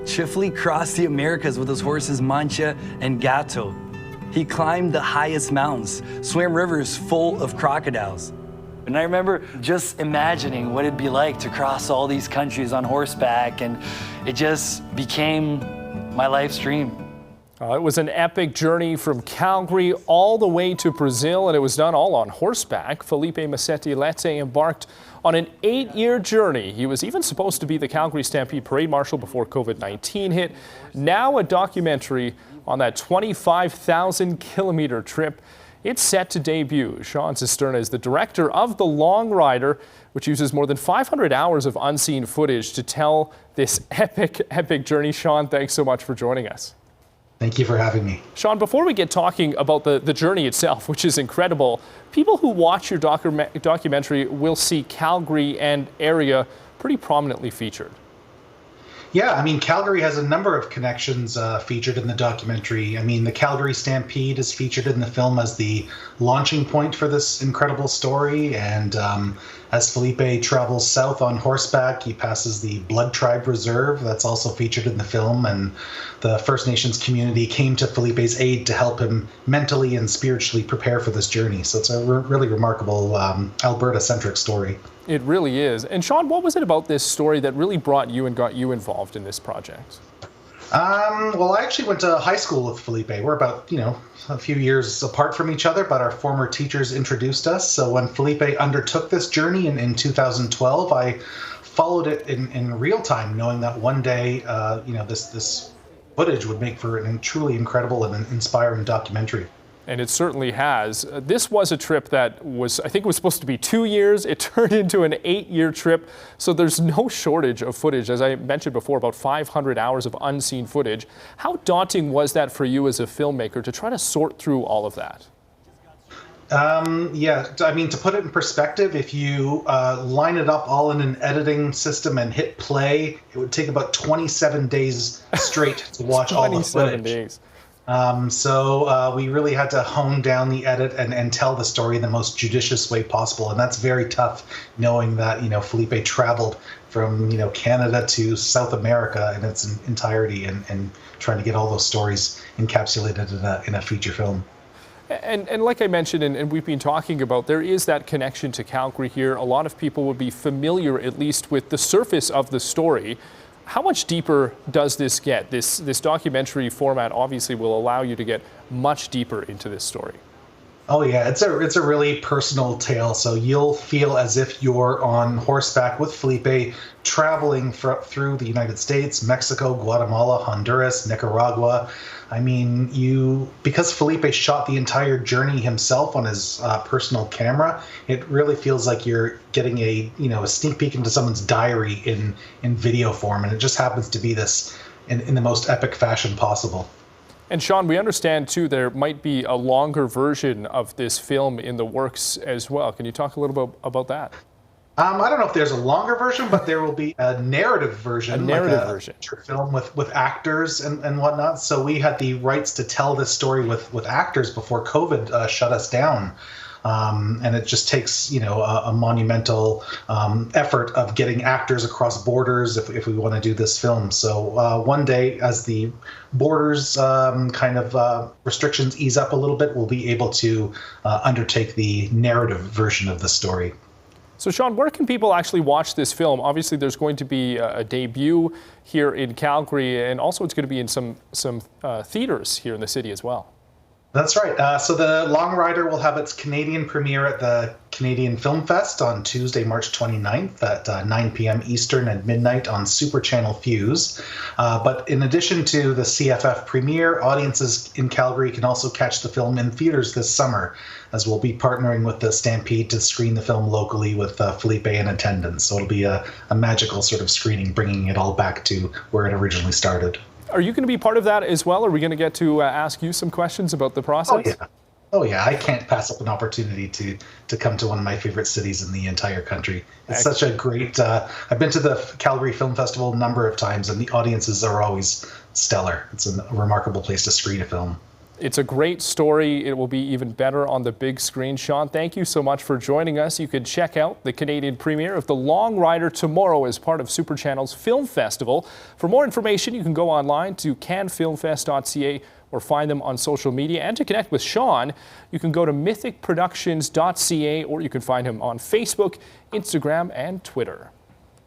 Chifley crossed the Americas with his horses Mancha and Gato. He climbed the highest mountains, swam rivers full of crocodiles. And I remember just imagining what it'd be like to cross all these countries on horseback, and it just became my life's dream. It was an epic journey from Calgary all the way to Brazil, and it was done all on horseback. Filipe Masetti Leite embarked on an 8-year journey. He was even supposed to be the Calgary Stampede Parade Marshal before COVID-19 hit. Now a documentary on that 25,000-kilometer trip. It's set to debut. Sean Cisterna is the director of The Long Rider, which uses more than 500 hours of unseen footage to tell this epic journey. Sean, thanks so much for joining us. Thank you for having me. Sean, before we get talking about the journey itself, which is incredible, people who watch your documentary will see Calgary and area pretty prominently featured. Yeah, I mean, Calgary has a number of connections featured in the documentary. I mean, the Calgary Stampede is featured in the film as the launching point for this incredible story. And as Filipe travels south on horseback, he passes the Blood Tribe Reserve. That's also featured in the film. And the First Nations community came to Filipe's aid to help him mentally and spiritually prepare for this journey. So it's a really remarkable Alberta-centric story. It really is. And Sean, what was it about this story that really brought you and got you involved in this project? Well, I actually went to high school with Filipe. We're about, a few years apart from each other, but our former teachers introduced us. So when Filipe undertook this journey in 2012, I followed it in real time, knowing that one day, this footage would make for a truly incredible and inspiring documentary. And it certainly has. This was a trip that I think it was supposed to be 2 years. It turned into an 8-year trip. So there's no shortage of footage. As I mentioned before, about 500 hours of unseen footage. How daunting was that for you as a filmmaker to try to sort through all of that? Yeah, I mean, to put it in perspective, if you line it up all in an editing system and hit play, it would take about 27 days straight to watch all the footage. 27 days. So we really had to hone down the edit and tell the story in the most judicious way possible. And that's very tough, knowing that, Filipe traveled from, Canada to South America in its entirety and trying to get all those stories encapsulated in a feature film. And like I mentioned, and we've been talking about, there is that connection to Calgary here. A lot of people would be familiar, at least, with the surface of the story. How much deeper does this get? This documentary format obviously will allow you to get much deeper into this story. Oh yeah, it's a really personal tale. So you'll feel as if you're on horseback with Filipe, traveling through the United States, Mexico, Guatemala, Honduras, Nicaragua. I mean, because Filipe shot the entire journey himself on his personal camera, it really feels like you're getting a sneak peek into someone's diary in video form, and it just happens to be this in the most epic fashion possible. And Sean, we understand too there might be a longer version of this film in the works as well. Can you talk a little bit about that? I don't know if there's a longer version, but there will be a narrative version. Feature film with actors and whatnot. So we had the rights to tell this story with actors before COVID shut us down. And it just takes, a monumental effort of getting actors across borders if we want to do this film. So one day, as the borders restrictions ease up a little bit, we'll be able to undertake the narrative version of the story. So Sean, where can people actually watch this film? Obviously, there's going to be a debut here in Calgary, and also it's going to be in some theaters here in the city as well. That's right. So the Long Rider will have its Canadian premiere at the Canadian Film Fest on Tuesday, March 29th at 9 p.m. Eastern and midnight on Super Channel Fuse. But in addition to the CFF premiere, audiences in Calgary can also catch the film in theaters this summer, as we'll be partnering with the Stampede to screen the film locally with Filipe in attendance. So it'll be a magical sort of screening, bringing it all back to where it originally started. Are you going to be part of that as well? Are we going to get to ask you some questions about the process? Oh yeah, I can't pass up an opportunity to come to one of my favorite cities in the entire country. It's such a great, I've been to the Calgary Film Festival a number of times, and the audiences are always stellar. It's a remarkable place to screen a film. It's a great story. It will be even better on the big screen. Sean, thank you so much for joining us. You can check out the Canadian premiere of The Long Rider tomorrow as part of Super Channel's Film Festival. For more information, you can go online to canfilmfest.ca or find them on social media. And to connect with Sean, you can go to mythicproductions.ca or you can find him on Facebook, Instagram, and Twitter.